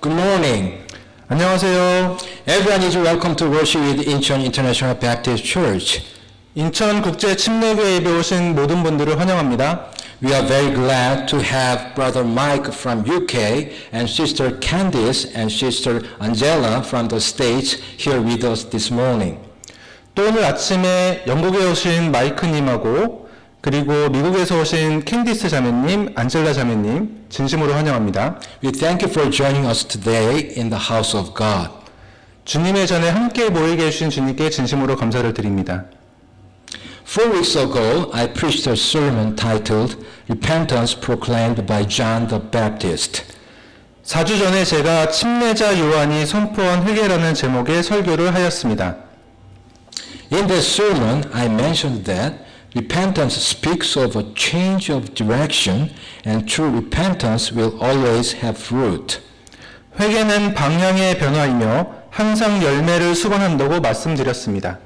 Good morning. 안녕하세요. Everyone is welcome to worship with Incheon International Baptist Church. 인천 국제 침례교회 예배 오신 모든 분들을 환영합니다. We are very glad to have Brother Mike from UK and Sister Candice and Sister Angela from the States here with us this morning. 또 오늘 아침에 영국에 오신 마이크님하고 그리고 미국에서 오신 캔디스 자매님, 안젤라 자매님 진심으로 환영합니다. We thank you for joining us today in the house of God. 주님의 전에 함께 모이게 해주신 주님께 진심으로 감사를 드립니다. 4 weeks ago, I preached a sermon titled Repentance Proclaimed by John the Baptist. 4주 전에 제가 침례자 요한이 선포한 회개라는 제목의 설교를 하였습니다. In that sermon, I mentioned that repentance speaks of a change of direction, and true repentance will always have fruit. 회개는 방향의 변화이며 항상 열매를 수반한다고 말씀드렸습니다.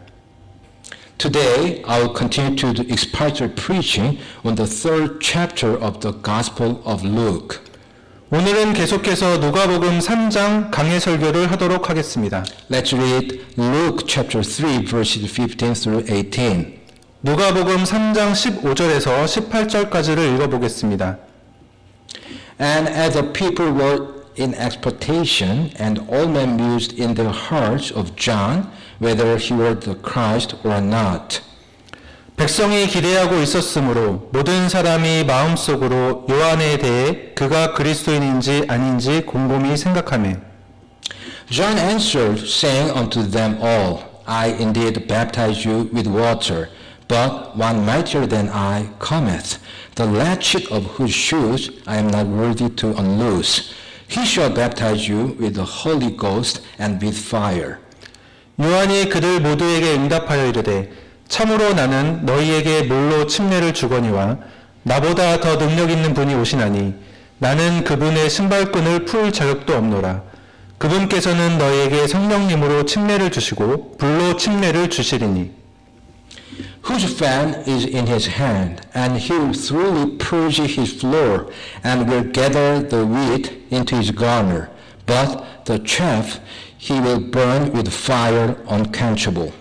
Today, I will continue to do expository preaching on the third chapter of the Gospel of Luke. 오늘은 계속해서 누가복음 3장 강해 설교를 하도록 하겠습니다. Let's read Luke chapter 3, verses 15 through 18. 누가복음 3장 15절에서 18절까지를 읽어보겠습니다. And as the people were in expectation, and all men mused in their hearts of John, whether he were the Christ or not. 백성이 기대하고 있었으므로 모든 사람이 마음속으로 요한에 대해 그가 그리스도인인지 아닌지 곰곰이 생각하며 John answered, saying unto them all, I indeed baptize you with water, but one mightier than I cometh, the latchet of whose shoes I am not worthy to unloose. He shall baptize you with the Holy Ghost and with fire. 요한이 그들 모두에게 응답하여 이르되 참으로 나는 너희에게 물로 침례를 주거니와 나보다 더 능력 있는 분이 오시나니 나는 그분의 신발끈을 풀 자격도 없노라. 그분께서는 너희에게 성령님으로 침례를 주시고 불로 침례를 주시리니 Whose fan is in his hand, and he will thoroughly purge his floor, and will gather the wheat into his garner, but the chaff he will burn with fire unquenchable.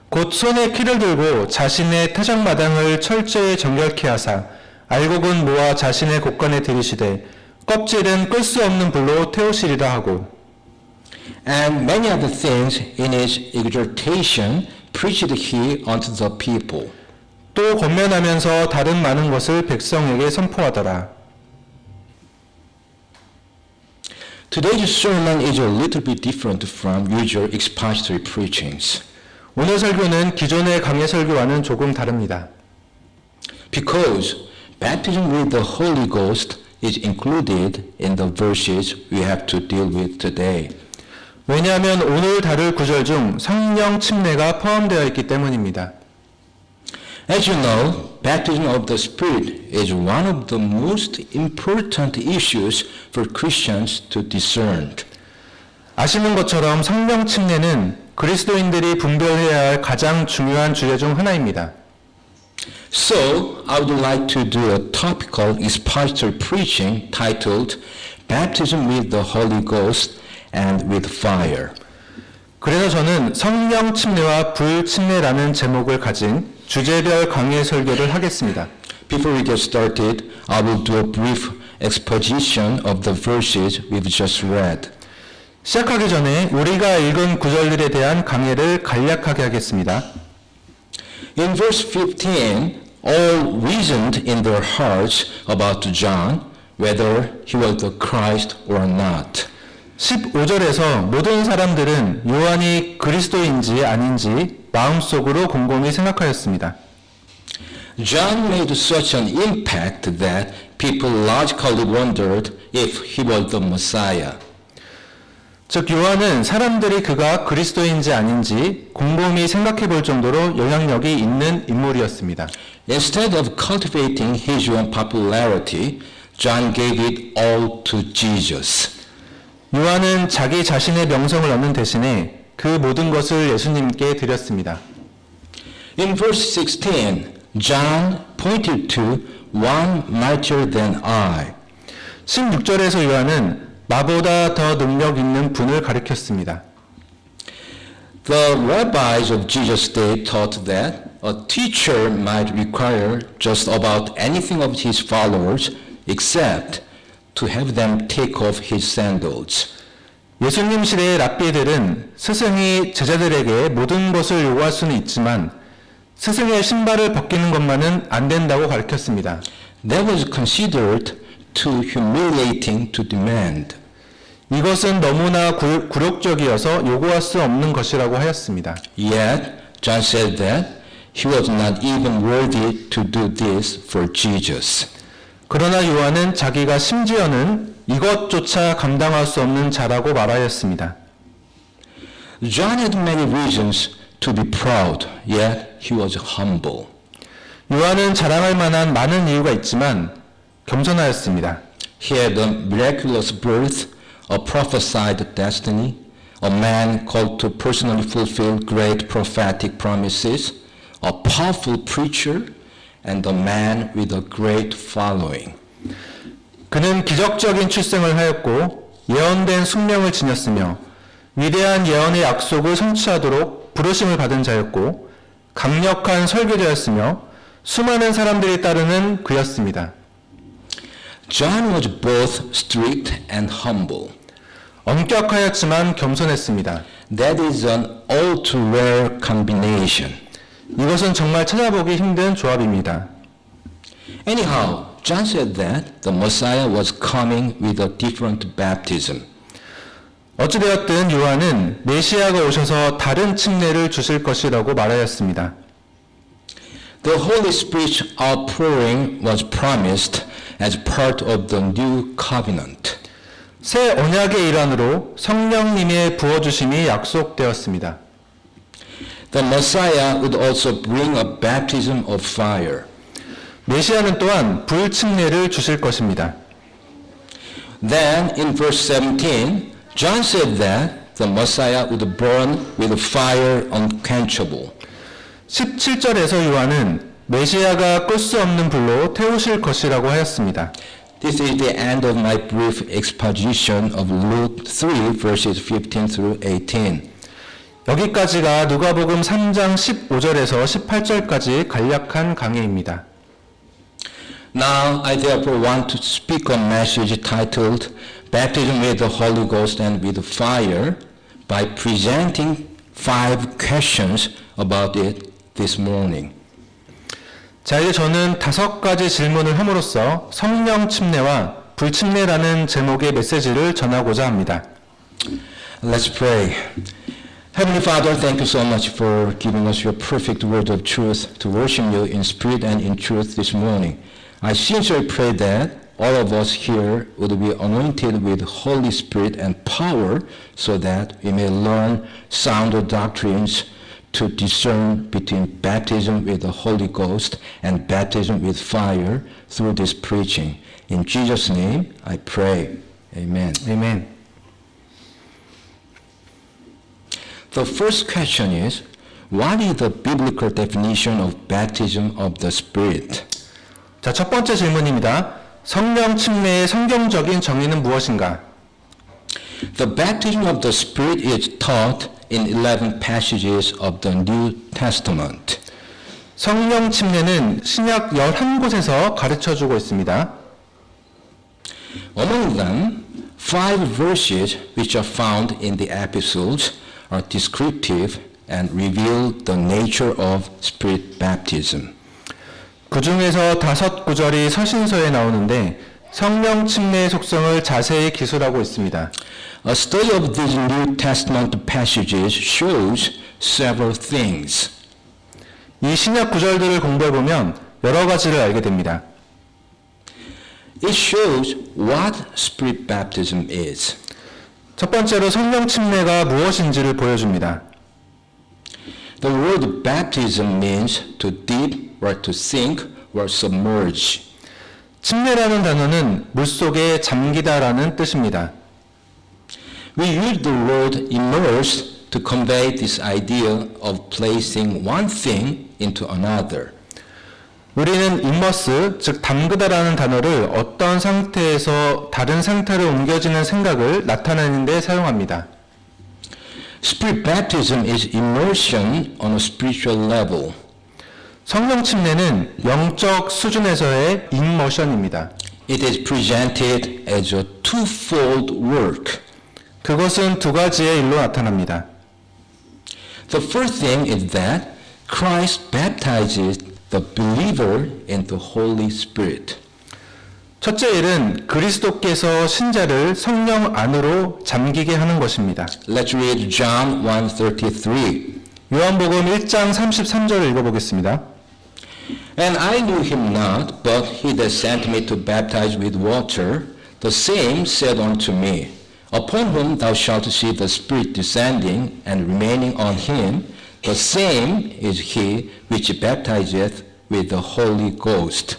곧 손에 키를 들고 자신의 타작마당을 철저히 정결케 하사 알곡은 모아 자신의 곳간에 들이시되 껍질은 끌 수 없는 불로 태우시리라 하고 And many other things in his exhortation preached he unto the people. 또 권면하면서 다른 많은 것을 백성에게 선포하더라. Today's sermon is a little bit different from usual expository preachings. 오늘 설교는 기존의 강해 설교와는 조금 다릅니다. Because baptism with the Holy Ghost is included in the verses we have to deal with today. 왜냐하면 오늘 다룰 구절 중 성령 침례가 포함되어 있기 때문입니다. As you know, baptism of the Spirit is one of the most important issues for Christians to discern. 아시는 것처럼 성령 침례는 그리스도인들이 분별해야 할 가장 중요한 주제 중 하나입니다. So, I would like to do a topical expository preaching titled Baptism with the Holy Ghost and with Fire. 그래서 저는 성령 침례와 불 침례라는 제목을 가진 주제별 강해 설교를 하겠습니다. Before we get started, I will do a brief exposition of the verses we've just read. 시작하기 전에 우리가 읽은 구절들에 대한 강해를 간략하게 하겠습니다. In verse 15, all reasoned in their hearts about John, whether he was the Christ or not. 15절에서 모든 사람들은 요한이 그리스도인지 아닌지 마음속으로 곰곰이 생각하였습니다. John made such an impact that people logically wondered if he was the Messiah. 즉 요한은 사람들이 그가 그리스도인지 아닌지 곰곰이 생각해 볼 정도로 영향력이 있는 인물이었습니다. Instead of cultivating his own popularity, John gave it all to Jesus. 요한은 자기 자신의 명성을 얻는 대신에 그 모든 것을 예수님께 드렸습니다. In verse 16, John pointed to one mightier than I. 16절에서 요한은 나보다 더 능력 있는 분을 가리켰습니다. The rabbis of Jesus' day taught that a teacher might require just about anything of his followers except to have them take off his sandals. 예수님 시대의 랍비들은 스승이 제자들에게 모든 것을 요구할 수는 있지만 스승의 신발을 벗기는 것만은 안 된다고 가르쳤습니다. That was considered too humiliating to demand. 이것은 너무나 굴욕적이어서 요구할 수 없는 것이라고 하였습니다. Yet, John said that he was not even worthy to do this for Jesus. 그러나 요한은 자기가 심지어는 이것조차 감당할 수 없는 자라고 말하였습니다. John had many reasons to be proud, yet he was humble. 요한은 자랑할 만한 많은 이유가 있지만 겸손하였습니다. He had a miraculous birth, a prophesied destiny, a man called to personally fulfill great prophetic promises, a powerful preacher, and a man with a great following. 그는 기적적인 출생을 하였고 예언된 숙명을 지녔으며 위대한 예언의 약속을 성취하도록 부르심을 받은 자였고 강력한 설교자였으며 수많은 사람들이 따르는 그였습니다. John was both strict and humble. 엄격하였지만 겸손했습니다. That is an all too rare combination. 이것은 정말 찾아보기 힘든 조합입니다. Anyhow, John said that the Messiah was coming with a different baptism. 어찌되었든 요한은 메시아가 오셔서 다른 층례를 주실 것이라고 말하였습니다. The Holy Spirit's outpouring was promised as part of the new covenant. 새 언약의 일환으로 성령님의 부어주심이 약속되었습니다. The Messiah would also bring a baptism of fire. 메시아는 또한 불층례를 주실 것입니다. Then in verse 17, John said that the Messiah would burn with fire unquenchable. 17절에서 요한은 메시아가 끌 수 없는 불로 태우실 것이라고 하였습니다. This is the end of my brief exposition of Luke 3 verses 15 through 18. 여기까지가 누가복음 3장 15절에서 18절까지 간략한 강해입니다. Now I therefore want to speak a message titled Baptism with the Holy Ghost and with Fire by presenting 5 questions about it this morning. 자, 이제 저는 5가지 질문을 함으로써 성령 침례와 불침례라는 제목의 메시지를 전하고자 합니다. Let's pray. Heavenly Father, thank you so much for giving us your perfect word of truth to worship you in spirit and in truth this morning. I sincerely pray that all of us here would be anointed with Holy Spirit and power so that we may learn sound doctrines to discern between baptism with the Holy Ghost and baptism with fire through this preaching. In Jesus' name I pray. Amen. 아멘. The first question is, what is the biblical definition of baptism of the Spirit? 자, 첫 번째 질문입니다. 성령 침례의 성경적인 정의는 무엇인가? The baptism of the Spirit is taught in 11 passages of the New Testament. 성령 침례는 신약 11곳에서 가르쳐주고 있습니다. Among them, 5 verses which are found in the epistles are descriptive and reveal the nature of Spirit baptism. 그 중에서 5 구절이 서신서에 나오는데 성령 침례의 속성을 자세히 기술하고 있습니다. A study of these New Testament passages shows several things. 이 신약 구절들을 공부해보면 여러 가지를 알게 됩니다. It shows what Spirit baptism is. 첫 번째로 성령 침례가 무엇인지를 보여줍니다. The word baptism means to dip or to sink or submerge. 침례라는 단어는 물속에 잠기다라는 뜻입니다. We use the word immerse to convey this idea of placing one thing into another. 우리는 immerse, 즉 담그다라는 단어를 어떤 상태에서 다른 상태로 옮겨지는 생각을 나타내는 데 사용합니다. Spirit baptism is immersion on a spiritual level. 성령 침례는 영적 수준에서의 immersion입니다. It is presented as a twofold work. 그것은 두 가지의 일로 나타납니다. The first thing is that Christ baptizes the believer in the Holy Spirit. 첫째 일은 그리스도께서 신자를 성령 안으로 잠기게 하는 것입니다. Let's read John 1:33. 요한복음 1장 33절을 읽어보겠습니다. And I knew him not, but he that sent me to baptize with water, the same said unto me, Upon whom thou shalt see the Spirit descending and remaining on him, the same is he which baptizeth with the Holy Ghost.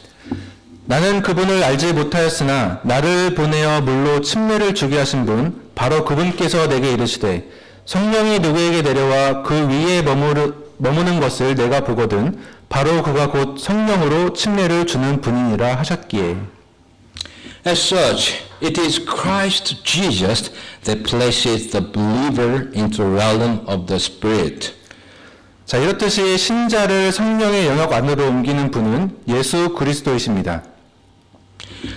나는 그분을 알지 못하였으나 나를 보내어 물로 침례를 주게 하신 분 바로 그분께서 내게 이르시되 성령이 누구에게 내려와 그 위에 머무는 것을 내가 보거든 바로 그가 곧 성령으로 침례를 주는 분이니라 하셨기에. As such, it is Christ Jesus that places the believer into the realm of the Spirit. 자, 이렇듯이 신자를 성령의 영역 안으로 옮기는 분은 예수 그리스도이십니다.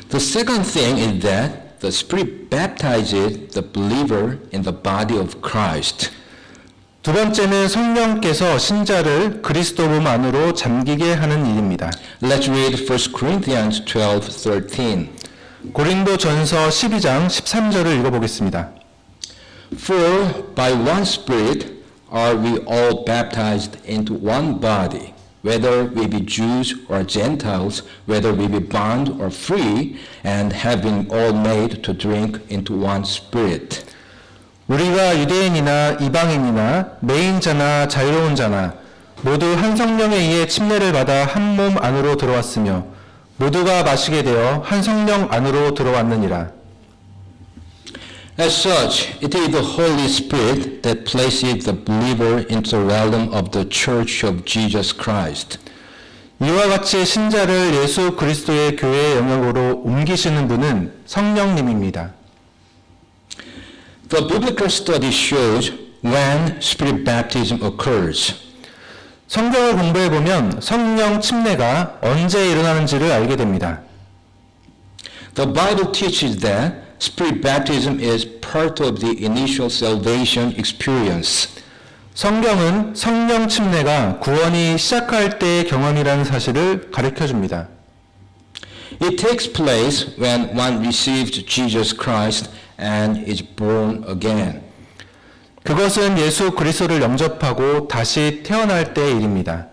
The second thing is that the Spirit baptizes the believer in the body of Christ. 두 번째는 성령께서 신자를 그리스도 몸 안으로 잠기게 하는 일입니다. Let's read 1 Corinthians 12:13. 고린도전서 12장 13절을 읽어보겠습니다. For by one Spirit are we all baptized into one body, whether we be Jews or Gentiles, whether we be bond or free, and have been all made to drink into one Spirit. 우리가 유대인이나 이방인이나 매인자나 자유로운 자나 모두 한 성령에 의해 침례를 받아 한 몸 안으로 들어왔으며 모두가 마시게 되어 한 성령 안으로 들어왔느니라. As such, it is the Holy Spirit that places the believer into the realm of the Church of Jesus Christ. 이와 같이 신자를 예수 그리스도의 교회의 영역으로 옮기시는 분은 성령님입니다. The biblical study shows when Spirit baptism occurs. 성경을 공부해보면 성령 침례가 언제 일어나는지를 알게 됩니다. The Bible teaches that Spirit baptism is part of the initial salvation experience. 성경은 성령 침례가 구원이 시작할 때의 경험이라는 사실을 가르쳐줍니다. It takes place when one receives Jesus Christ and is born again. 그것은 예수 그리스도를 영접하고 다시 태어날 때의 일입니다.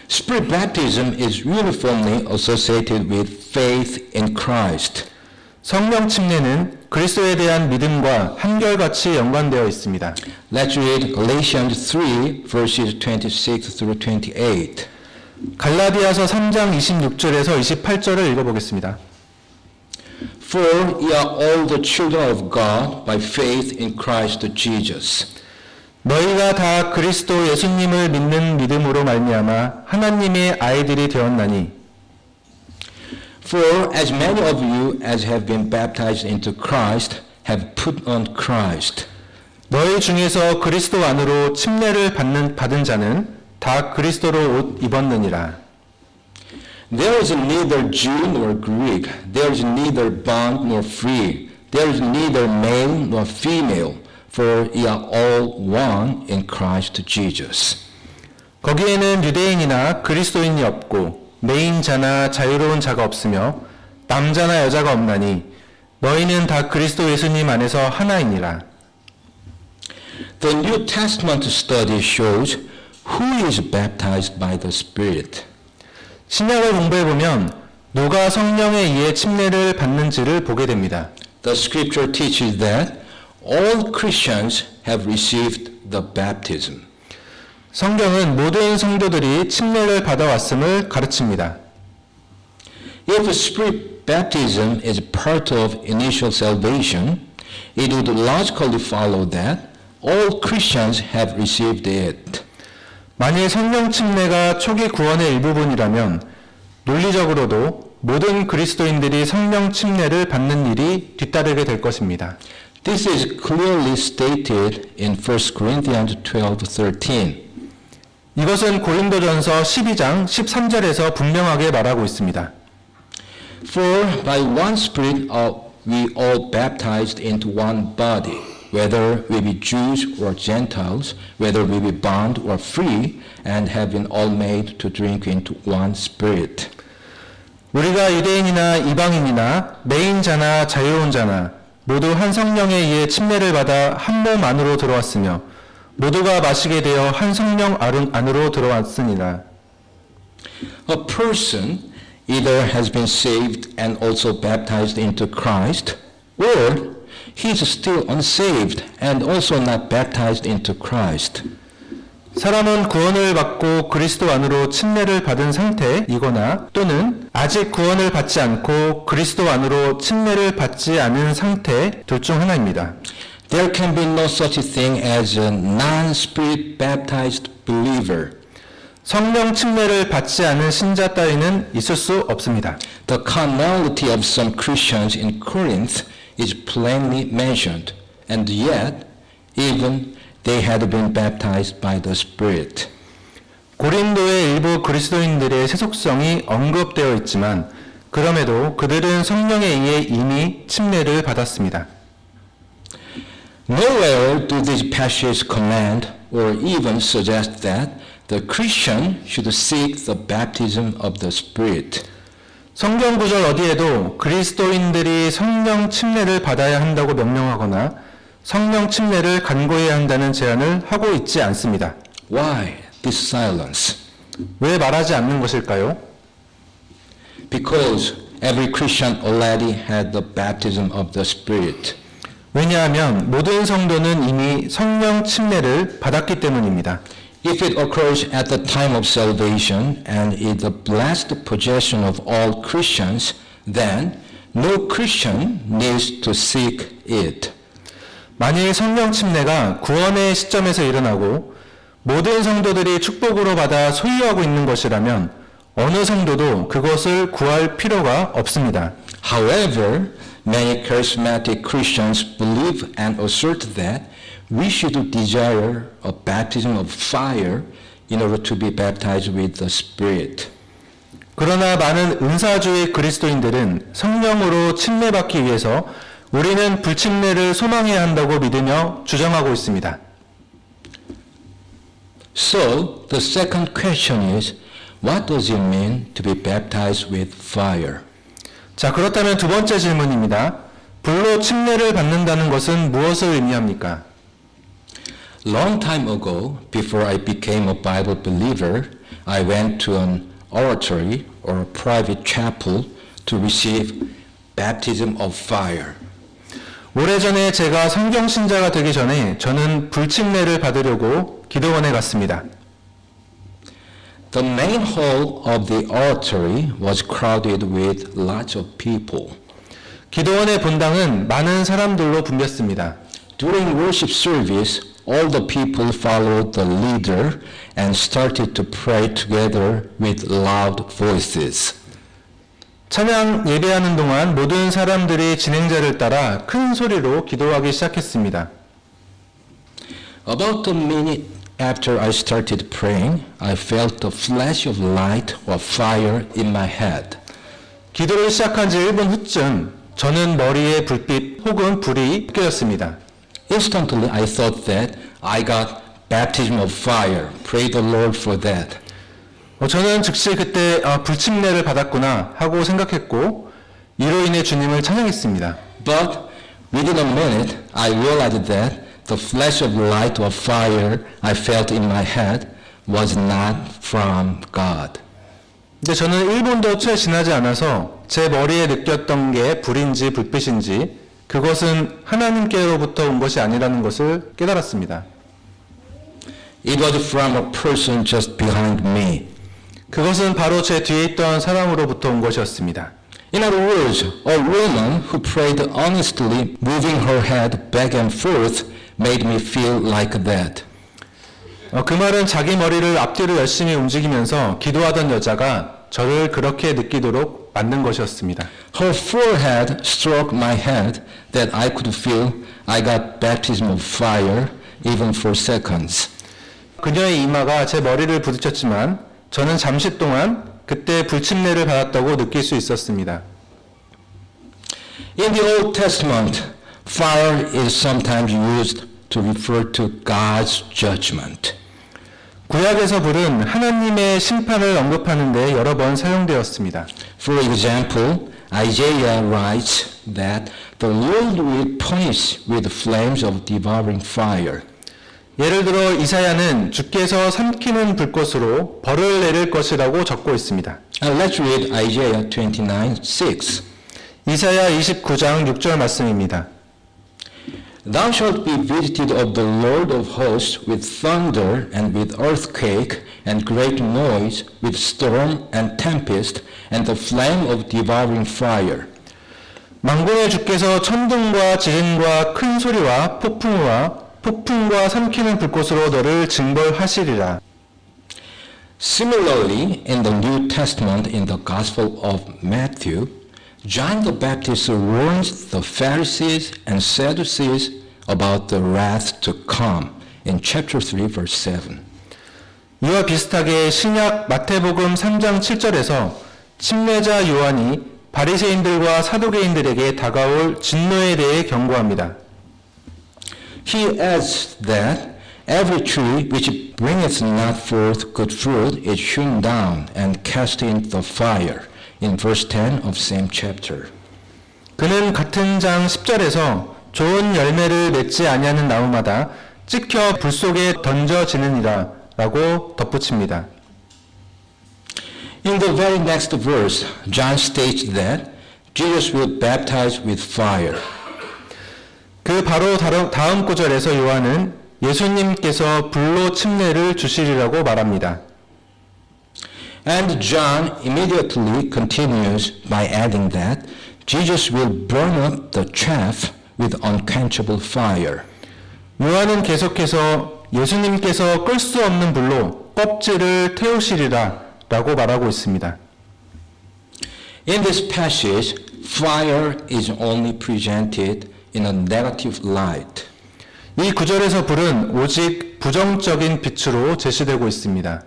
Spirit baptism is uniformly associated with faith in Christ. 성령 침례는 그리스도에 대한 믿음과 한결같이 연관되어 있습니다. Let's read Galatians 3 verses 26 through 28. 갈라디아서 3장 26절에서 28절을 읽어보겠습니다. For ye are all the children of God by faith in Christ Jesus. 너희가 다 그리스도 예수님을 믿는 믿음으로 말미암아 하나님의 아이들이 되었나니 For as many of you as have been baptized into Christ have put on Christ. 너희 중에서 그리스도 안으로 침례를 받은 자는 다 그리스도로 옷 입었느니라. There is neither Jew nor Greek. There is neither bond nor free. There is neither male nor female. For ye are all one in Christ Jesus. 거기에는 유대인이나 그리스도인이 없고 매인자나 자유로운 자가 없으며 남자나 여자가 없나니 너희는 다 그리스도 예수님 안에서 하나이니라. The New Testament study shows who is baptized by the Spirit. 신약을 공부해보면 누가 성령에 의해 침례를 받는지를 보게 됩니다. The scripture teaches that all Christians have received the baptism. 성경은 모든 성도들이 침례를 받아왔음을 가르칩니다. If Spirit baptism is part of initial salvation, it would logically follow that all Christians have received it. 만일 성령 침례가 초기 구원의 일부분이라면 논리적으로도 모든 그리스도인들이 성령 침례를 받는 일이 뒤따르게 될 것입니다. This is clearly stated in 1 Corinthians 12:13. 이것은 고린도전서 12장 13절에서 분명하게 말하고 있습니다. For by one Spirit are we all baptized into one body, whether we be Jews or Gentiles, whether we be bond or free, and have been all made to drink into one Spirit. 우리가 유대인이나 이방인이나 매인 자나 자유로운 자나 모두 한 성령에 의해 침례를 받아 한 몸 안으로 들어왔으며 모두가 마시게 되어 한 성령 안으로 들어왔으니라. A person either has been saved and also baptized into Christ, or he is still unsaved and also not baptized into Christ. 사람은 구원을 받고 그리스도 안으로 침례를 받은 상태이거나 또는 아직 구원을 받지 않고 그리스도 안으로 침례를 받지 않은 상태 둘 중 하나입니다. There can be no such thing as a non-spirit baptized believer. 성령 침례를 받지 않은 신자 따위는 있을 수 없습니다. The carnality of some Christians in Corinth is plainly mentioned, and yet even they had been baptized by the Spirit. 고린도의 일부 그리스도인들의 세속성이 언급되어 있지만 그럼에도 그들은 성령에 의해 이미 침례를 받았습니다. Nowhere do these passages command or even suggest that the Christian should seek the baptism of the Spirit. 성경 구절 어디에도 그리스도인들이 성령 침례를 받아야 한다고 명령하거나 성령 침례를 간구해야 한다는 제안을 하고 있지 않습니다. Why this silence? 왜 말하지 않는 것일까요? Because every Christian already had the baptism of the Spirit. 왜냐하면 모든 성도는 이미 성령 침례를 받았기 때문입니다. If it occurs at the time of salvation and is the blessed possession of all Christians, then no Christian needs to seek it. 만일 성령 침례가 구원의 시점에서 일어나고 모든 성도들이 축복으로 받아 소유하고 있는 것이라면 어느 성도도 그것을 구할 필요가 없습니다. However, many charismatic Christians believe and assert that we should desire a baptism of fire in order to be baptized with the Spirit. 그러나 많은 은사주의 그리스도인들은 성령으로 침례받기 위해서 우리는 불침례를 소망해야 한다고 믿으며 주장하고 있습니다. So, the second question is, what does it mean to be baptized with fire? 자, 그렇다면 두 번째 질문입니다. 불로 침례를 받는다는 것은 무엇을 의미합니까? Long time ago, before I became a Bible believer, I went to an oratory or a private chapel to receive baptism of fire. 오래전에 제가 성경 신자가 되기 전에 저는 불침례를 받으려고 기도원에 갔습니다. The main hall of the oratory was crowded with lots of people. 기도원의 본당은 많은 사람들로 붐볐습니다. During worship service, all the people followed the leader and started to pray together with loud voices. 찬양 예배하는 동안 모든 사람들이 진행자를 따라 큰 소리로 기도하기 시작했습니다. About a minute after I started praying, I felt a flash of light or fire in my head. 기도를 시작한 지 1분 후쯤 저는 머리에 불빛 혹은 불이 느껴졌습니다. Instantly, I thought that I got baptism of fire. Pray the Lord for that. 저는 즉시 그때 불침례를 받았구나 하고 생각했고 이로 인해 주님을 찬양했습니다. But within a minute, I realized that the flash of light or fire I felt in my head was not from God. 근데 저는 1분도 채 지나지 않아서 제 머리에 느꼈던 게 불인지 불빛인지 그것은 하나님께로부터 온 것이 아니라는 것을 깨달았습니다. It was from a person just behind me. 그것은 바로 제 뒤에 있던 사람으로부터 온 것이었습니다. In other words, a woman who prayed honestly, moving her head back and forth, made me feel like that. 그 말은 자기 머리를 앞뒤로 열심히 움직이면서 기도하던 여자가 저를 그렇게 느끼도록 만든 것이었습니다. Her forehead stroked my head that I could feel I got baptism of fire even for seconds. 그녀의 이마가 제 머리를 부딪혔지만 저는 잠시 동안 그때 불침례를 받았다고 느낄 수 있었습니다. In the Old Testament, fire is sometimes used to refer to God's judgment. 구약에서 불은 하나님의 심판을 언급하는 데 여러 번 사용되었습니다. For example, Isaiah writes that the Lord will punish with flames of devouring fire. 예를 들어 이사야는 주께서 삼키는 불꽃으로 벌을 내릴 것이라고 적고 있습니다. Let's read Isaiah 29:6. 이사야 29장 6절 말씀입니다. Thou shalt be visited of the Lord of hosts with thunder and with earthquake and great noise, with storm and tempest and the flame of devouring fire. 만군의 주께서 천둥과 지진과 큰 소리와 폭풍과 삼키는 불꽃으로 너를 징벌하시리라. Similarly, in the New Testament, in the Gospel of Matthew, John the Baptist warns the Pharisees and Sadducees about the wrath to come in chapter 3, verse 7. 이와 비슷하게 신약 마태복음 3장 7절에서 침례자 요한이 바리새인들과 사두개인들에게 다가올 진노에 대해 경고합니다. He adds that every tree which bringeth not forth good fruit is hewn down and cast into the fire. In verse 10 of same chapter. 그는 같은 장 10절에서 좋은 열매를 맺지 아니하는 나무마다 찍혀 불 속에 던져지느니라 라고 덧붙입니다. In the very next verse, John states that Jesus will baptize with fire. 그 바로 다음 구절에서 요한은 예수님께서 불로 침례를 주시리라고 말합니다. And John immediately continues by adding that Jesus will burn up the chaff with unquenchable fire. 요한은 계속해서 예수님께서 끌 수 없는 불로 껍질을 태우시리라 라고 말하고 있습니다. In this passage, fire is only presented in a negative light. 이 구절에서 불은 오직 부정적인 빛으로 제시되고 있습니다.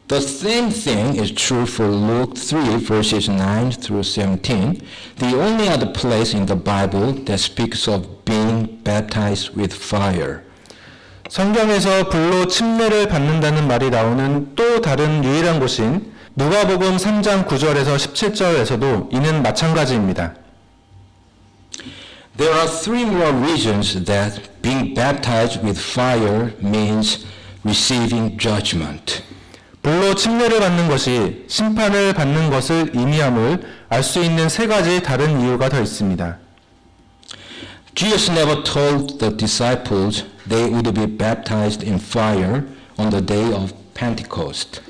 The same thing is true for Luke 3 verses 9 through 17, the only other place in the Bible that speaks of being baptized with fire. 성경에서 불로 침례를 받는다는 말이 나오는 또 다른 유일한 곳인 누가복음 3장 9절에서 17절에서도 이는 마찬가지입니다. There are three more reasons that being baptized with fire means receiving judgment. 불로 침례를 받는 것이 심판을 받는 것을 의미함을 알 수 있는 세 가지 다른 이유가 더 있습니다. Jesus never told the disciples they would be baptized in fire on the day of Pentecost.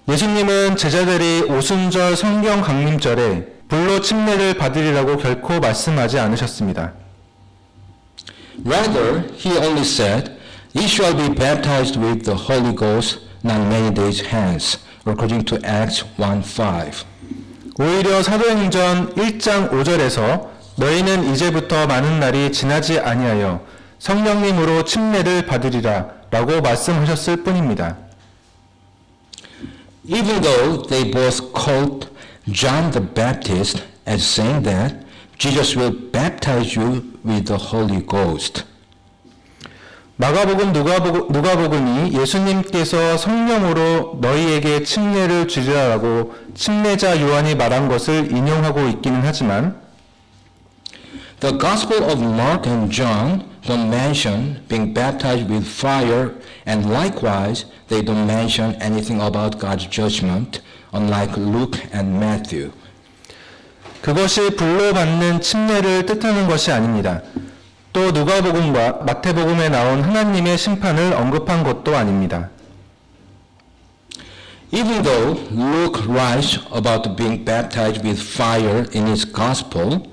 예수님은 제자들이 오순절 성경 강림절에 불로 침례를 받으리라고 결코 말씀하지 않으셨습니다. Rather, he only said, "Ye shall be baptized with the Holy Ghost not many days hence," according to Acts 1:5. 오히려 사도행전 1장 5절에서 너희는 이제부터 많은 날이 지나지 아니하여 성령님으로 침례를 받으리라 라고 말씀하셨을 뿐입니다. Even though they both quote John the Baptist as saying that Jesus will baptize you with the Holy Ghost. 마가복음 누가복음이 예수님께서 성령으로 너희에게 침례를 주리라라고 침례자 요한이 말한 것을 인용하고 있기는 하지만 The Gospel of Mark and John don't mention being baptized with fire, and likewise they don't mention anything about God's judgment, unlike Luke and Matthew. 그것이 불로 받는 침례를 뜻하는 것이 아닙니다. 또 누가복음과 마태복음에 나온 하나님의 심판을 언급한 것도 아닙니다. Even though Luke writes about being baptized with fire in his Gospel,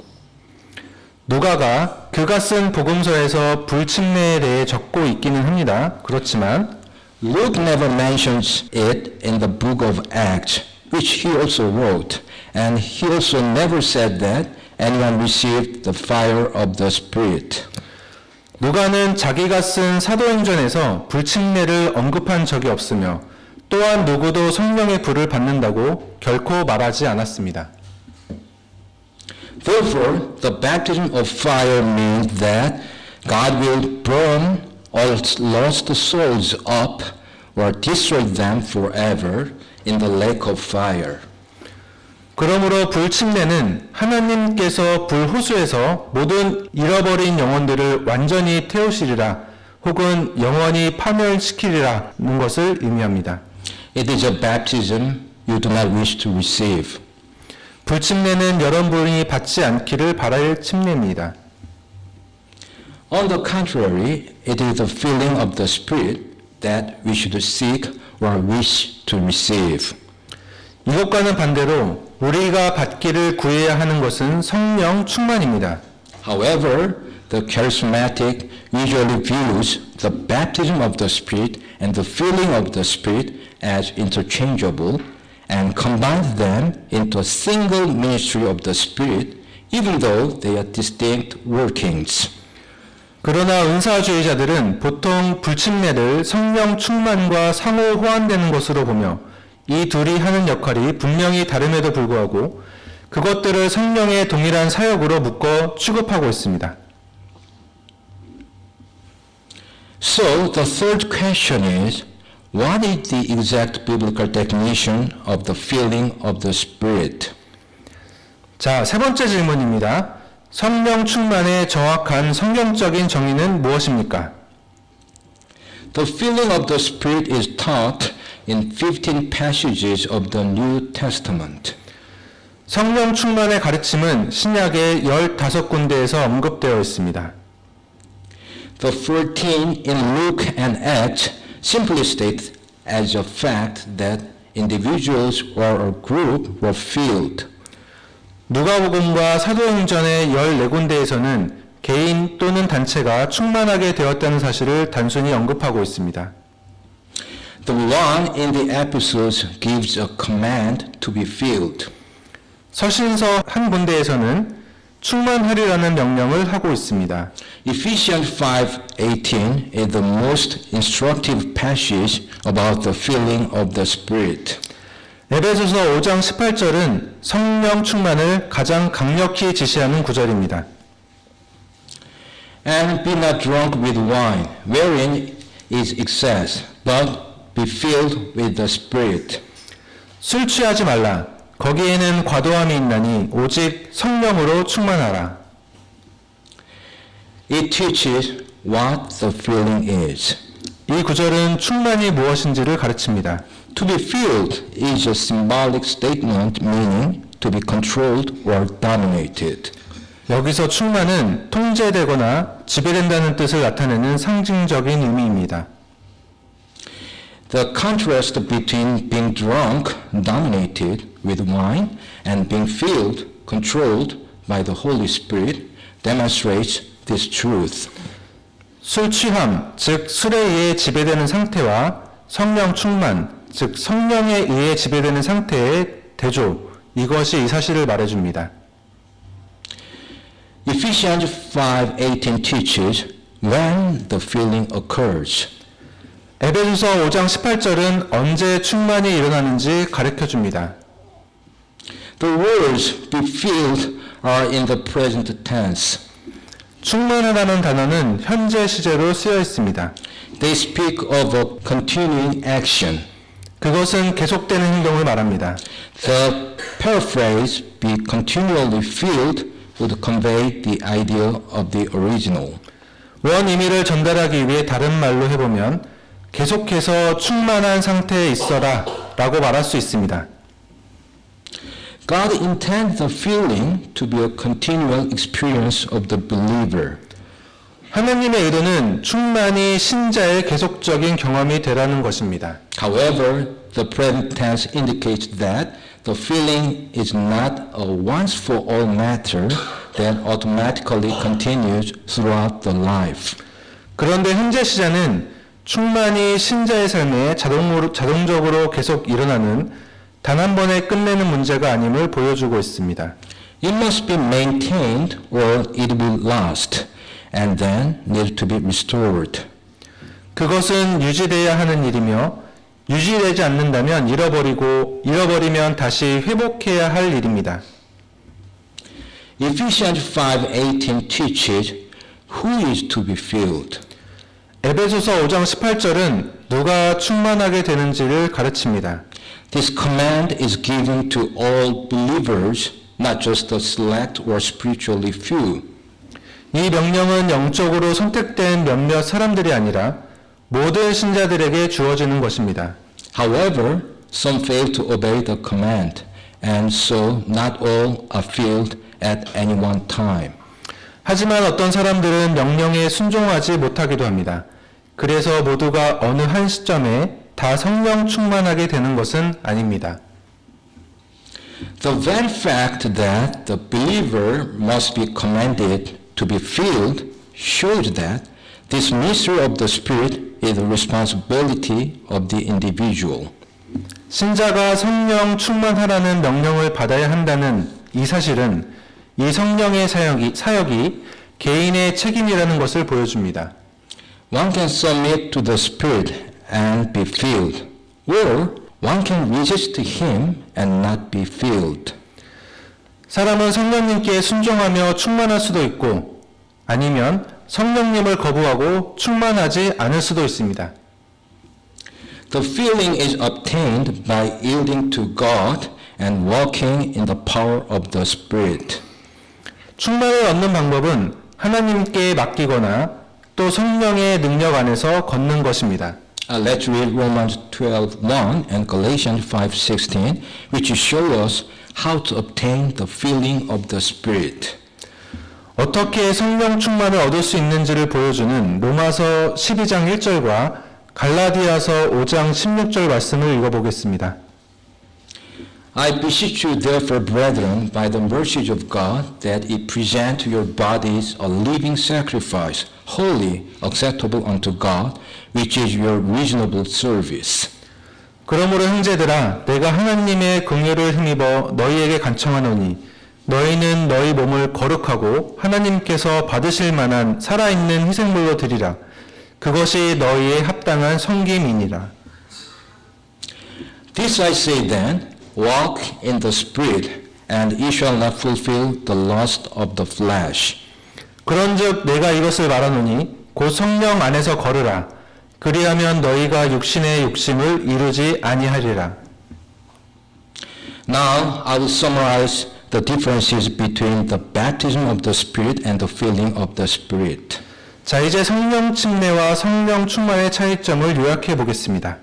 누가가 그가 쓴 복음서에서 불침례에 대해 적고 있기는 합니다. 그렇지만 Luke never mentions it in the book of Acts, which he also wrote, and he also never said that anyone received the fire of the Spirit. 누가는 자기가 쓴 사도행전에서 불침례를 언급한 적이 없으며 또한 누구도 성령의 불을 받는다고 결코 말하지 않았습니다. Therefore, the baptism of fire means that God will burn all lost souls up or destroy them forever in the lake of fire. 그러므로 불침례는 하나님께서 불호수에서 모든 잃어버린 영혼들을 완전히 태우시리라 혹은 영원히 파멸시키리라는 것을 의미합니다. It is a baptism you do not wish to receive. 불침례는 여러분이 받지 않기를 바랄 침례입니다. On the contrary, it is the filling of the Spirit that we should seek or wish to receive. 이것과는 반대로 우리가 받기를 구해야 하는 것은 성령 충만입니다. However, the charismatic usually views the baptism of the Spirit and the filling of the Spirit as interchangeable and combines them into a single ministry of the Spirit, even though they are distinct workings. 그러나 은사주의자들은 보통 불침례를 성령 충만과 상호 호환되는 것으로 보며 이 둘이 하는 역할이 분명히 다름에도 불구하고 그것들을 성령의 동일한 사역으로 묶어 취급하고 있습니다. So the third question is, what is the exact biblical definition of the filling of the Spirit? 자, 세 번째 질문입니다. 성령 충만의 정확한 성경적인 정의는 무엇입니까? The filling of the Spirit is taught in 15 passages of the New Testament. 성령 충만의 가르침은 신약의 15군데에서 언급되어 있습니다. The 14 in Luke and Acts simply state as a fact that individuals or a group were filled. 누가복음과 사도행전의 14군데에서는 개인 또는 단체가 충만하게 되었다는 사실을 단순히 언급하고 있습니다. The one in the epistles gives a command to be filled. 서신서 한 군데에서는 충만하리라는 명령을 하고 있습니다. Ephesians 5:18 is the most instructive passage about the filling of the Spirit. 에베소서 5장 18절은 성령 충만을 가장 강력히 지시하는 구절입니다. And be not drunk with wine, wherein is excess, but be filled with the Spirit. 술 취하지 말라. 거기에는 과도함이 있나니 오직 성령으로 충만하라. It teaches what the filling is. 이 구절은 충만이 무엇인지를 가르칩니다. To be filled is a symbolic statement meaning to be controlled or dominated. 여기서 충만은 통제되거나 지배된다는 뜻을 나타내는 상징적인 의미입니다. The contrast between being drunk, dominated with wine, and being filled, controlled by the Holy Spirit demonstrates this truth. 술 취함, 즉 술에 의해 지배되는 상태와 성령 충만, 즉 성령에 의해 지배되는 상태의 대조, 이것이 이 사실을 말해줍니다. Ephesians 5:18 teaches when the filling occurs. 에베소서 5장 18절은 언제 충만이 일어나는지 가르쳐줍니다. The words be filled are in the present tense. 충만하다는 단어는 현재 시제로 쓰여 있습니다. They speak of a continuing action. 그것은 계속되는 행동을 말합니다. The paraphrase be continually filled would convey the idea of the original. 원 의미를 전달하기 위해 다른 말로 해보면 계속해서 충만한 상태에 있어라 라고 말할 수 있습니다. God intends the filling to be a continual experience of the believer. 하나님의 의도는 충만히 신자의 계속적인 경험이 되라는 것입니다. However, the present tense indicates that the filling is not a once-for-all matter that automatically continues throughout the life. 그런데 현재 시자는 충만이 신자의 삶에 자동적으로 계속 일어나는 단 한 번에 끝내는 문제가 아님을 보여주고 있습니다. It must be maintained or it will last, and then need to be restored. 그것은 유지돼야 하는 일이며 유지되지 않는다면 잃어버리면 다시 회복해야 할 일입니다. Ephesians 5:18 teaches who is to be filled. 에베소서 5장 18절은 누가 충만하게 되는지를 가르칩니다. This command is given to all believers, not just the select or spiritually few. 이 명령은 영적으로 선택된 몇몇 사람들이 아니라 모든 신자들에게 주어지는 것입니다. However, some fail to obey the command, and so not all are filled at any one time. 하지만 어떤 사람들은 명령에 순종하지 못하기도 합니다. 그래서 모두가 어느 한 시점에 다 성령 충만하게 되는 것은 아닙니다. The very fact that the believer must be commanded to be filled shows that this mystery of the Spirit is the responsibility of the individual. 신자가 성령 충만하라는 명령을 받아야 한다는 이 사실은 이 성령의 사역이 개인의 책임이라는 것을 보여줍니다. One can submit to the Spirit and be filled, or one can resist Him and not be filled. 사람은 성령님께 순종하며 충만할 수도 있고 아니면 성령님을 거부하고 충만하지 않을 수도 있습니다. The filling is obtained by yielding to God and walking in the power of the Spirit. 충만을 얻는 방법은 하나님께 맡기거나 또 성령의 능력 안에서 걷는 것입니다. Let's read Romans 12:1 and Galatians 5:16, which show us how to obtain the filling of the Spirit. 어떻게 성령 충만을 얻을 수 있는지를 보여주는 로마서 12장 1절과 갈라디아서 5장 16절 말씀을 읽어보겠습니다. I beseech you therefore, brethren, by the mercies of God, that ye present your bodies a living sacrifice, holy, acceptable unto God, which is your reasonable service. 그러므로 형제들아 내가 하나님의 긍휼을 힘입어 너희에게 간청하노니 너희는 너희 몸을 거룩하고 하나님께서 받으실 만한 살아있는 희생물로 드리라. 그것이 너희의 합당한 섬김이니라. This I say then, walk in the Spirit, and ye shall not fulfill the lust of the flesh. 그런즉 내가 이것을 말하노니 곧 성령 안에서 걸으라. 그리하면 너희가 육신의 욕심을 이루지 아니하리라. Now I will summarize the differences between the baptism of the Spirit and the filling of the Spirit. 자, 이제 성령 침례와 성령 충만의 차이점을 요약해 보겠습니다.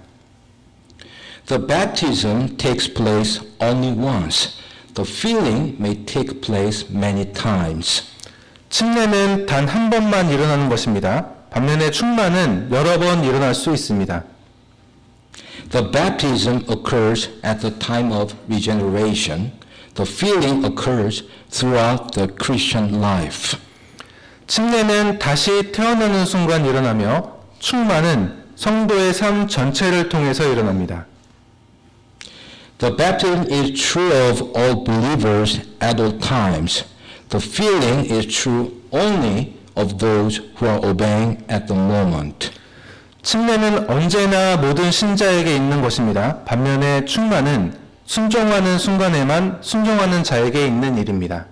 The baptism takes place only once. The filling may take place many times. 침례는 단 한 번만 일어나는 것입니다. 반면에 충만은 여러 번 일어날 수 있습니다. The baptism occurs at the time of regeneration. The filling occurs throughout the Christian life. 침례는 다시 태어나는 순간 일어나며 충만은 성도의 삶 전체를 통해서 일어납니다. The baptism is true of all believers at all times. The filling is true only of those who are obeying at the moment. 침례는 언제나 모든 신자에게 있는 것입니다. 반면에 충만은 순종하는 순간에만 순종하는 자에게 있는 일입니다.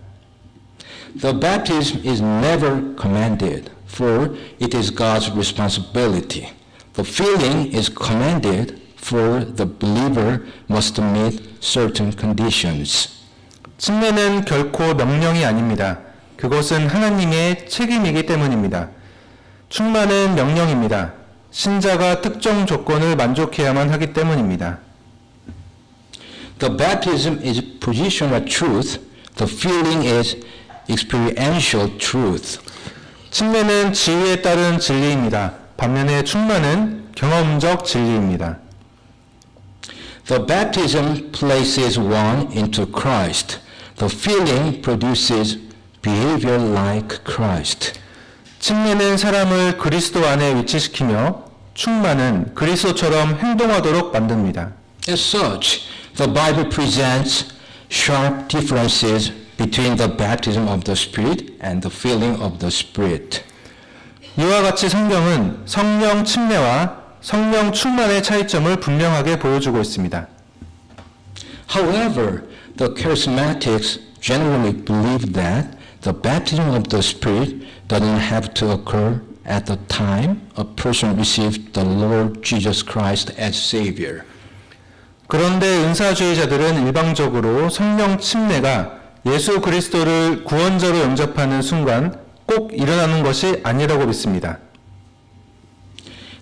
The baptism is never commanded, for it is God's responsibility. The filling is commanded, for the believer must meet certain conditions. 침례는 결코 명령이 아닙니다. 그것은 하나님의 책임이기 때문입니다. 충만은 명령입니다. 신자가 특정 조건을 만족해야만 하기 때문입니다. The baptism is positional truth. The filling is experiential truth. 침례는 지위에 따른 진리입니다. 반면에 충만은 경험적 진리입니다. The baptism places one into Christ. The filling produces behavior like Christ. 침례는 사람을 그리스도 안에 위치시키며 충만은 그리스도처럼 행동하도록 만듭니다. As such, the Bible presents sharp differences between the baptism of the Spirit and the filling of the Spirit. 이와 같이 성경은 성령 침례와 성령 충만의 차이점을 분명하게 보여주고 있습니다. However, the charismatics generally believe that the baptism of the Spirit doesn't have to occur at the time a person received the Lord Jesus Christ as Savior. 그런데 은사주의자들은 일방적으로 성령 침례가 예수 그리스도를 구원자로 영접하는 순간 꼭 일어나는 것이 아니라고 믿습니다.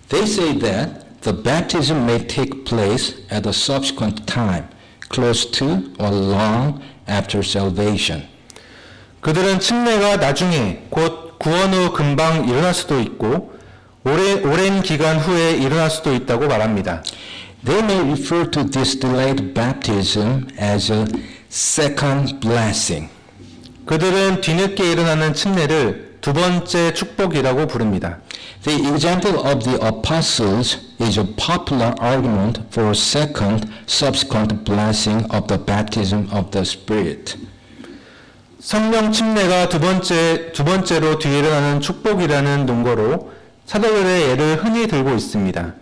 They say that the baptism may take place at a subsequent time, close to or long after salvation. 그들은 침례가 나중에 곧 구원 후 금방 일어날 수도 있고 오랜 기간 후에 일어날 수도 있다고 말합니다. They may refer to this delayed baptism as a second blessing. 그들은 뒤늦게 일어나는 침례를 두 번째 축복이라고 부릅니다. The example of the apostles is a popular argument for a second subsequent blessing of the baptism of the Spirit. 성령 침례가 두 번째로 뒤에 일어나는 축복이라는 논거로 사도들의 예를 흔히 들고 있습니다.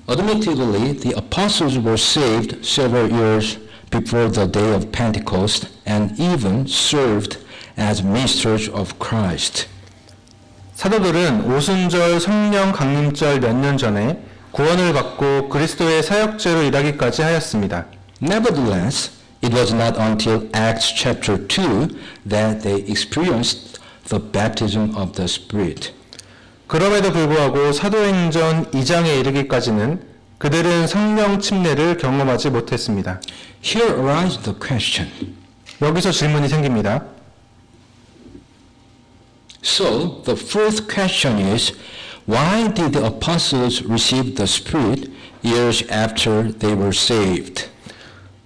Admittedly, the apostles were saved several years before the day of Pentecost and even served as ministers of Christ. 사도들은 오순절 성령 강림절 몇 년 전에 구원을 받고 그리스도의 사역제로 일하기까지 하였습니다. Nevertheless, it was not until Acts chapter 2 that they experienced the baptism of the Spirit. 그럼에도 불구하고 사도행전 2장에 이르기까지는 그들은 성령 침례를 경험하지 못했습니다. Here arises the question. 여기서 질문이 생깁니다. So, the first question is, why did the apostles receive the Spirit years after they were saved?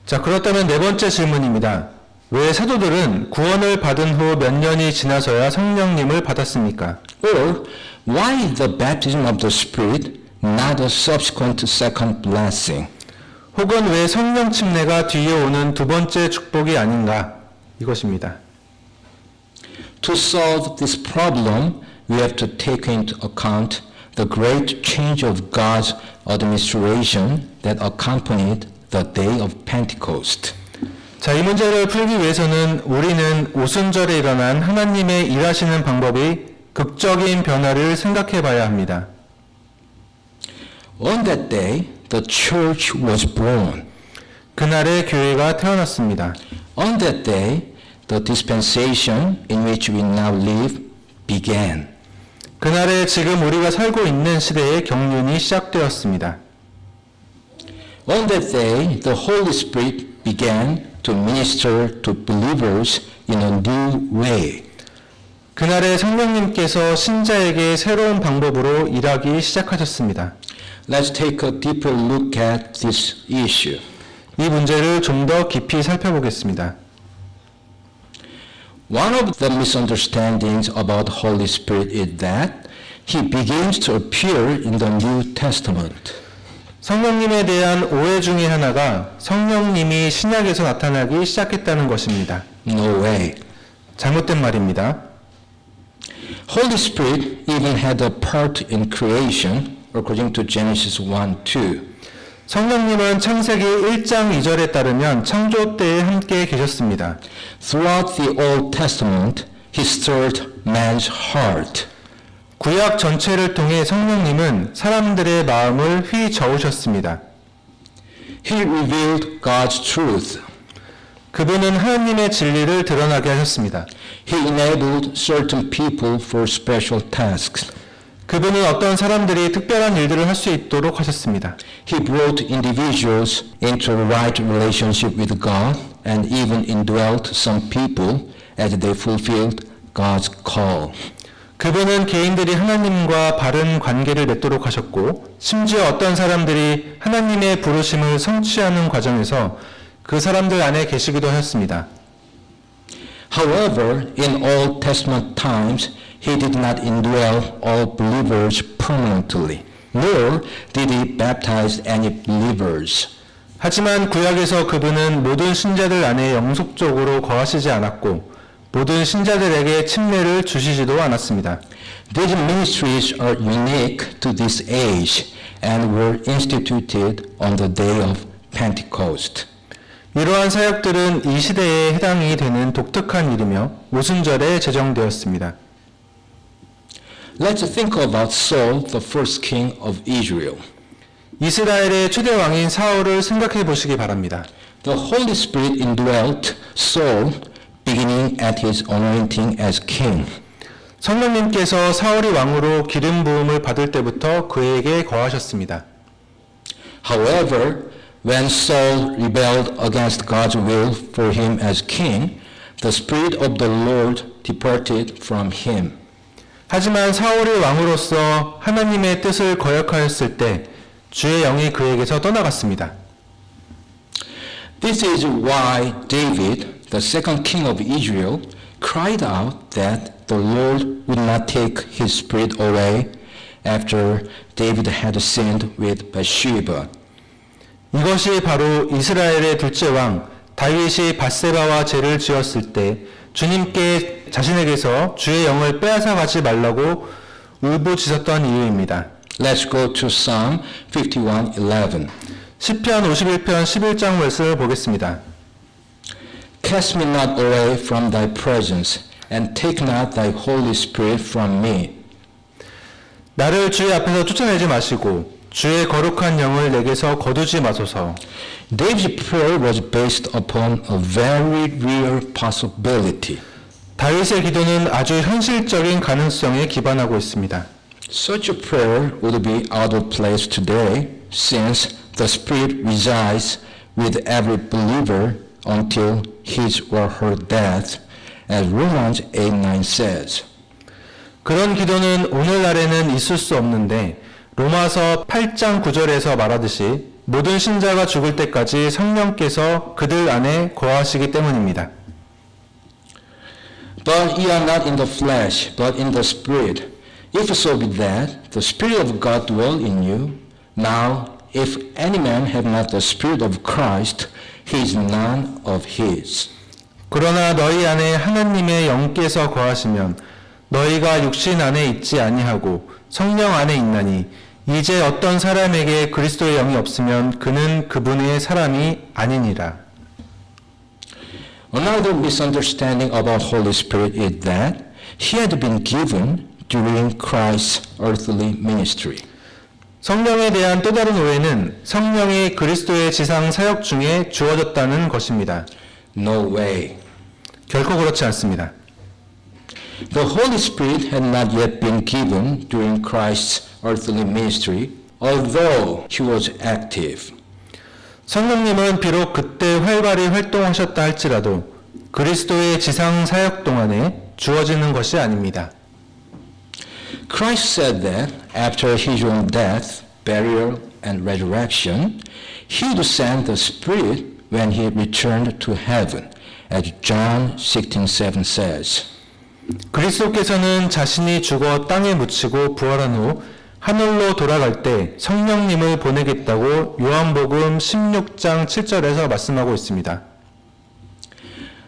자, 그렇다면 네 번째 질문입니다. 왜 사도들은 구원을 받은 후 몇 년이 지나서야 성령님을 받았습니까? Or, why the baptism of the Spirit, not a subsequent second blessing? 혹은 왜 성령 침례가 뒤에 오는 두 번째 축복이 아닌가? 이것입니다. To solve this problem, we have to take into account the great change of God's administration that accompanied the day of Pentecost. 자, 이 문제를 풀기 위해서는 우리는 오순절에 일어난 하나님의 일하시는 방법이 극적인 변화를 생각해 봐야 합니다. On that day, the church was born. 그날에 교회가 태어났습니다. On that day, the dispensation in which we now live began. 그날에 지금 우리가 살고 있는 시대의 경륜이 시작되었습니다. On that day, the Holy Spirit began to minister to believers in a new way. 그날에 성령님께서 신자에게 새로운 방법으로 일하기 시작하셨습니다. Let's take a deeper look at this issue. 이 문제를 좀 더 깊이 살펴보겠습니다. One of the misunderstandings about the Holy Spirit is that He begins to appear in the New Testament. 성령님에 대한 오해 중에 하나가 성령님이 신약에서 나타나기 시작했다는 것입니다. No way. 잘못된 말입니다. Holy Spirit even had a part in creation, according to Genesis 1:2. 성령님은 창세기 1장 2절에 따르면 창조 때에 함께 계셨습니다. Throughout the Old Testament, He stirred man's heart. 구약 전체를 통해 성령님은 사람들의 마음을 휘저으셨습니다. He revealed God's truth. 그분은 하나님의 진리를 드러나게 하셨습니다. He enabled certain people for special tasks. 그분은 어떤 사람들이 특별한 일들을 할 수 있도록 하셨습니다. He brought individuals into a right relationship with God and even indwelt some people as they fulfilled God's call. 그분은 개인들이 하나님과 바른 관계를 맺도록 하셨고 심지어 어떤 사람들이 하나님의 부르심을 성취하는 과정에서 그 사람들 안에 계시기도 하였습니다. However, in Old Testament times, he did not indwell all believers permanently, nor did he baptize any believers. 하지만 구약에서 그분은 모든 신자들 안에 영속적으로 거하시지 않았고 모든 신자들에게 침례를 주시지도 않았습니다. These ministries are unique to this age and were instituted on the day of Pentecost. 이러한 사역들은 이 시대에 해당이 되는 독특한 일이며 오순절에 제정되었습니다. Let's think about Saul, the first king of Israel. 이스라엘의 초대 왕인 사울을 생각해 보시기 바랍니다. The Holy Spirit indwelt Saul beginning at his anointing as king. 성령님께서 사울이 왕으로 기름 부음을 받을 때부터 그에게 거하셨습니다. However, when Saul rebelled against God's will for him as king, the Spirit of the Lord departed from him. 하지만 사울이 왕으로서 하나님의 뜻을 거역하였을 때 주의 영이 그에게서 떠나갔습니다. This is why David, the second king of Israel, cried out that the Lord would not take his spirit away after David had sinned with Bathsheba. 이것이 바로 이스라엘의 둘째 왕 다윗이 밧세바와 죄를 지었을 때 주님께 자신에게서 주의 영을 빼앗아 가지 말라고 울부짖었던 이유입니다. Let's go to Psalm 51:11. 시편 51편 11장 말씀을 보겠습니다. Cast me not away from thy presence, and take not thy Holy Spirit from me. 나를 주의 앞에서 쫓아내지 마시고 주의 거룩한 영을 내게서 거두지 마소서. David's prayer was based upon a very real possibility. 다윗의 기도는 아주 현실적인 가능성에 기반하고 있습니다. Such a prayer would be out of place today, since the Spirit resides with every believer until his or her death, as Romans 8:9 says. 그런 기도는 오늘날에는 있을 수 없는데 로마서 8장 9절에서 말하듯이 모든 신자가 죽을 때까지 성령께서 그들 안에 거하시기 때문입니다. But ye are not in the flesh, but in the Spirit. If so be that the Spirit of God dwell in you. Now, if any man have not the Spirit of Christ, he is none of his. 그러나 너희 안에 하나님의 영께서 거하시면 너희가 육신 안에 있지 아니하고 성령 안에 있나니 이제 어떤 사람에게 그리스도의 영이 없으면 그는 그분의 사람이 아니니라. Another misunderstanding about Holy Spirit is that he had been given during Christ's earthly ministry. 성령에 대한 또 다른 오해는 성령이 그리스도의 지상 사역 중에 주어졌다는 것입니다. No way. 결코 그렇지 않습니다. The Holy Spirit had not yet been given during Christ's earthly ministry, although he was active. 성령님은 비록 그때 활발히 활동하셨다 할지라도 그리스도의 지상 사역 동안에 주어지는 것이 아닙니다. Christ said that after his own death, burial, and resurrection, he would send the Spirit when he returned to heaven, as John 16:7 says. 그리스도께서는 자신이 죽어 땅에 묻히고 부활한 후 하늘로 돌아갈 때 성령님을 보내겠다고 요한복음 16장 7절에서 말씀하고 있습니다.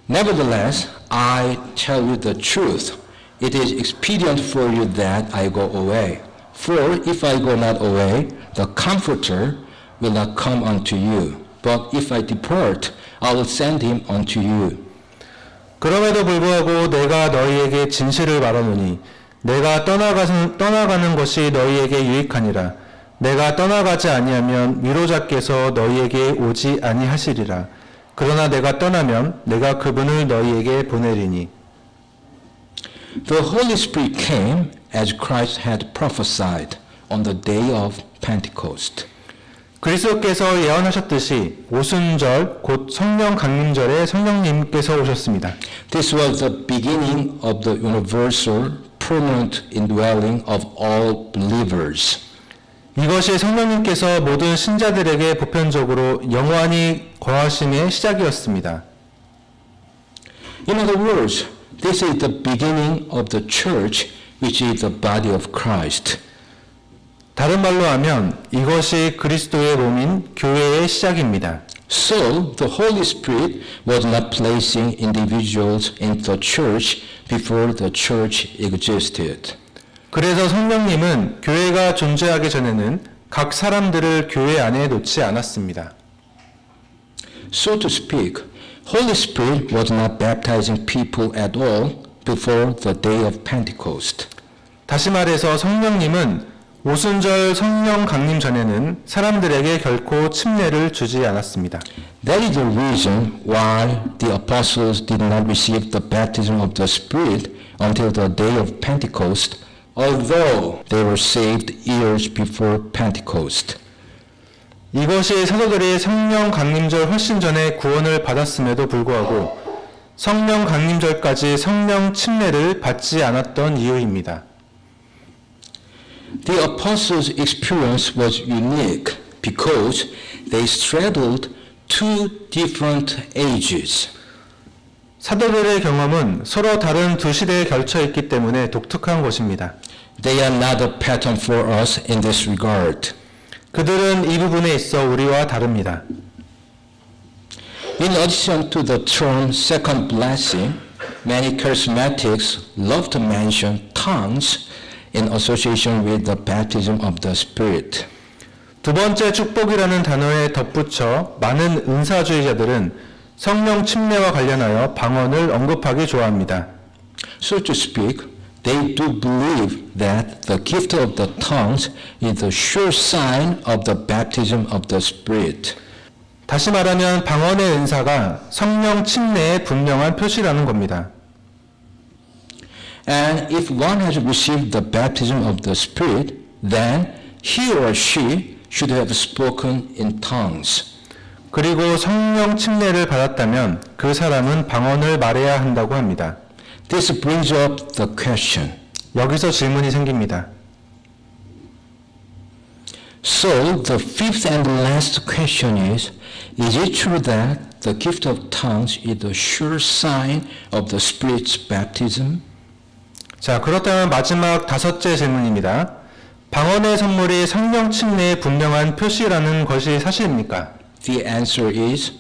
Nevertheless, I tell you the truth. It is expedient for you that I go away. For if I go not away, the Comforter will not come unto you. But if I depart, I will send him unto you. 그럼에도 불구하고 내가 너희에게 진실을 말하노니 내가 떠나가는 것이 너희에게 유익하니라. 내가 떠나가지 아니하면 위로자께서 너희에게 오지 아니하시리라. 그러나 내가 떠나면 내가 그분을 너희에게 보내리니. The Holy Spirit came as Christ had prophesied on the day of Pentecost. 그리스도께서 예언하셨듯이 오순절 곧 성령 강림절에 성령님께서 오셨습니다. This was the beginning of the universal permanent indwelling of all believers. 이것이 성령님께서 모든 신자들에게 보편적으로 영원히 거하심의 시작이었습니다. In other words, this is the beginning of the church, which is the body of Christ. 다른 말로 하면 이것이 그리스도의 몸인 교회의 시작입니다. So, the Holy Spirit was not placing individuals in the church before the church existed. 그래서 성령님은 교회가 존재하기 전에는 각 사람들을 교회 안에 놓지 않았습니다. So to speak, Holy Spirit was not baptizing people at all before the day of Pentecost. 다시 말해서 성령님은 오순절 성령 강림 전에는 사람들에게 결코 침례를 주지 않았습니다. That is the reason why the apostles did not receive the baptism of the Spirit until the day of Pentecost, although they were saved years before Pentecost. 이것이 사도들이 성령 강림절 훨씬 전에 구원을 받았음에도 불구하고 성령 강림절까지 성령 침례를 받지 않았던 이유입니다. The apostles' experience was unique because they straddled two different ages. 사도들의 경험은 서로 다른 두 시대에 걸쳐 있기 때문에 독특한 것입니다. They are not a pattern for us in this regard. 그들은 이 부분에 있어 우리와 다릅니다. In addition to the term second blessing, many charismatics love to mention tongues in association with the baptism of the Spirit. 두 번째 축복이라는 단어에 덧붙여 많은 은사주의자들은 성령 침례와 관련하여 방언을 언급하기 좋아합니다. So to speak, they do believe that the gift of the tongues is the sure sign of the baptism of the Spirit. 다시 말하면 방언의 은사가 성령 침례의 분명한 표시라는 겁니다. And if one has received the baptism of the Spirit, then he or she should have spoken in tongues. 그리고 성령 침례를 받았다면 그 사람은 방언을 말해야 한다고 합니다. This brings up the question. 여기서 질문이 생깁니다. So the fifth and last question is it true that the gift of tongues is the sure sign of the Spirit's baptism? 자, 그렇다면 마지막 다섯째 질문입니다. 방언의 선물이 성령 침례의 분명한 표시라는 것이 사실입니까? The answer is,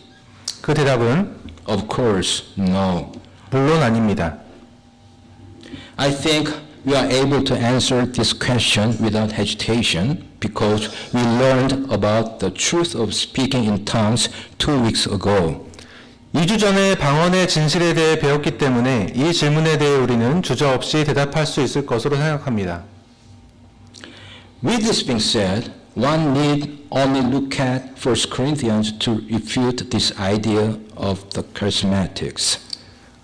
그 대답은 of course, no. 물론 아닙니다. I think we are able to answer this question without hesitation because we learned about the truth of speaking in tongues 2 weeks ago. 2주 전에 방언의 진실에 대해 배웠기 때문에 이 질문에 대해 우리는 주저없이 대답할 수 있을 것으로 생각합니다. With this being said, one need only look at 1 Corinthians to refute this idea of the charismatics.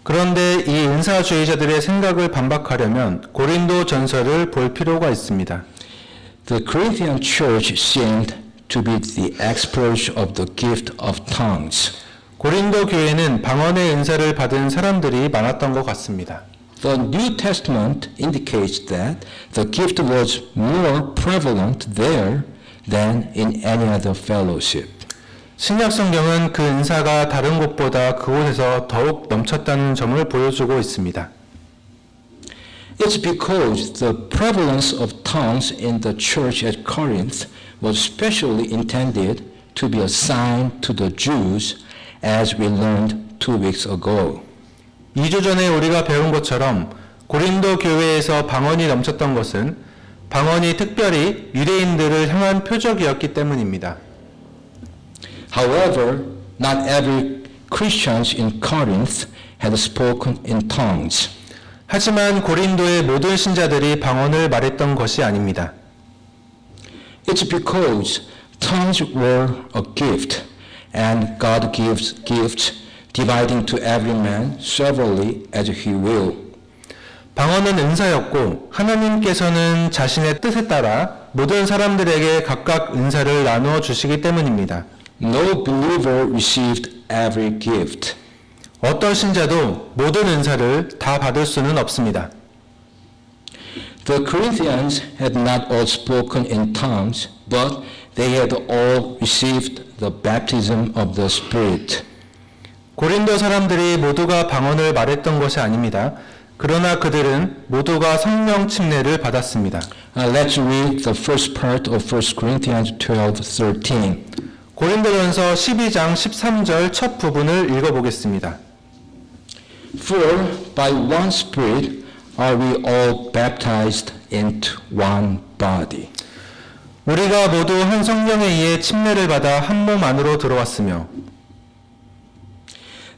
그런데 이 은사주의자들의 생각을 반박하려면 고린도 전서를 볼 필요가 있습니다. The Corinthian church seemed to be the experts of the gift of tongues. 고린도 교회는 방언의 은사를 받은 사람들이 많았던 것 같습니다. The New Testament indicates that the gift was more prevalent there than in any other fellowship. 신약 성경은 그 은사가 다른 곳보다 그곳에서 더욱 넘쳤다는 점을 보여주고 있습니다. It's because the prevalence of tongues in the church at Corinth was specially intended to be a sign to the Jews, as we learned 2 weeks ago. 2주 전에 우리가 배운 것처럼 고린도 교회에서 방언이 넘쳤던 것은 방언이 특별히 유대인들을 향한 표적이었기 때문입니다. However, not every Christians in Corinth had spoken in tongues. 하지만 고린도의 모든 신자들이 방언을 말했던 것이 아닙니다. It's because tongues were a gift, and God gives gifts, dividing to every man severally as he will. 방언은 은사였고 하나님께서는 자신의 뜻에 따라 모든 사람들에게 각각 은사를 나누어 주시기 때문입니다. No believer received every gift. 어떤 신자도 모든 은사를 다 받을 수는 없습니다. The Corinthians had not all spoken in tongues, but they had all received the baptism of the Spirit. 고린도 사람들이 모두가 방언을 말했던 것이 아닙니다. 그러나 그들은 모두가 성령 침례를 받았습니다. Let's read the first part of 1 Corinthians 12:13. 고린도전서 12장 13절 첫 부분을 읽어보겠습니다. For by one Spirit are we all baptized into one body. 우리가 모두 한 성령에 의해 침례를 받아 한 몸 안으로 들어왔으며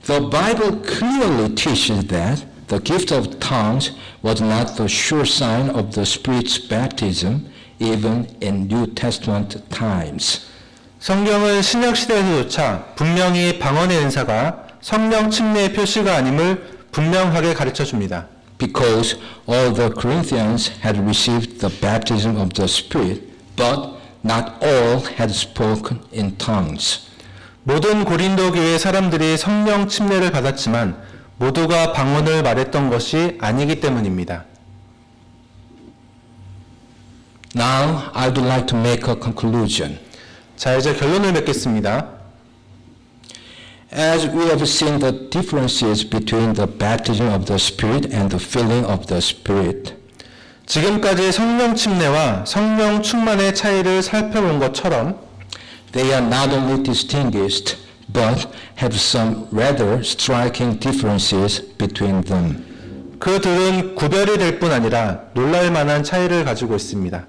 The Bible clearly teaches that the gift of tongues was not the sure sign of the Spirit's baptism, even in New Testament times. 성경은 신약 시대에서조차 분명히 방언의 은사가 성령 침례의 표시가 아님을 분명하게 가르쳐 줍니다. Because all the Corinthians had received the baptism of the Spirit, but not all had spoken in tongues. 모든 고린도 교회 사람들이 성령 침례를 받았지만 모두가 방언을 말했던 것이 아니기 때문입니다. Now, I would like to make a conclusion. 자, 이제 결론을 맺겠습니다. As we have seen the differences between the baptism of the Spirit and the filling of the Spirit, 지금까지 성령 침례와 성령 충만의 차이를 살펴본 것처럼 they are not only distinguished, but have some rather striking differences between them. 그들은 구별이 될 뿐 아니라 놀랄 만한 차이를 가지고 있습니다.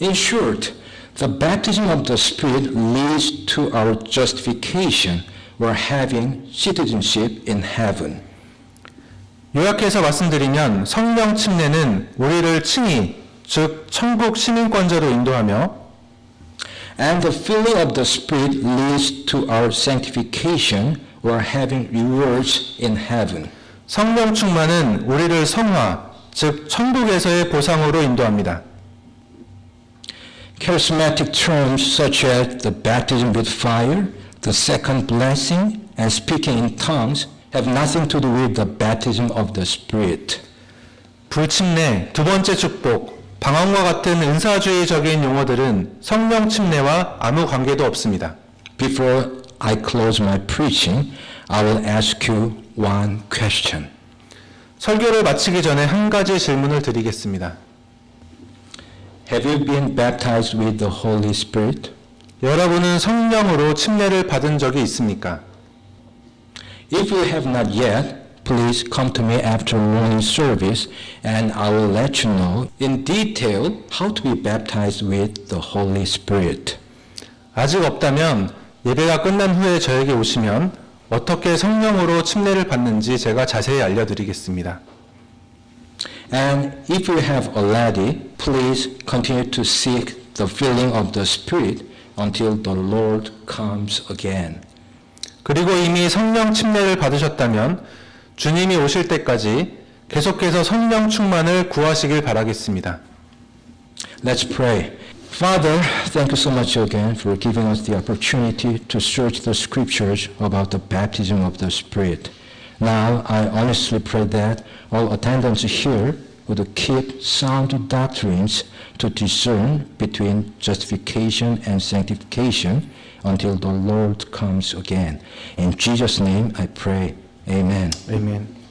In short, the baptism of the Spirit leads to our justification or having citizenship in heaven. 요약해서 말씀드리면 성령 침례는 우리를 칭의, 즉 천국 시민권자로 인도하며 And the filling of the Spirit leads to our sanctification or having rewards in heaven. 성령 충만은 우리를 성화, 즉 천국에서의 보상으로 인도합니다. Charismatic terms such as the baptism with fire, the second blessing, and speaking in tongues have nothing to do with the baptism of the Spirit. 불침례, 두 번째 축복, 방언과 같은 은사주의적인 용어들은 성령 침례와 아무 관계도 없습니다. Before I close my preaching, I will ask you one question. 설교를 마치기 전에 한 가지 질문을 드리겠습니다. Have you been baptized with the Holy Spirit? 여러분은 성령으로 침례를 받은 적이 있습니까? If you have not yet, please come to me after morning service and I will let you know in detail how to be baptized with the Holy Spirit. 아직 없다면 예배가 끝난 후에 저에게 오시면 어떻게 성령으로 침례를 받는지 제가 자세히 알려드리겠습니다. And if you have already, please continue to seek the filling of the Spirit until the Lord comes again. 그리고 이미 성령 침례를 받으셨다면 주님이 오실 때까지 계속해서 성령 충만을 구하시길 바라겠습니다. Let's pray. Father, thank you so much again for giving us the opportunity to search the scriptures about the baptism of the Spirit. Now, I honestly pray that all attendants here would keep sound doctrines to discern between justification and sanctification until the Lord comes again. In Jesus' name I pray. Amen. 아멘.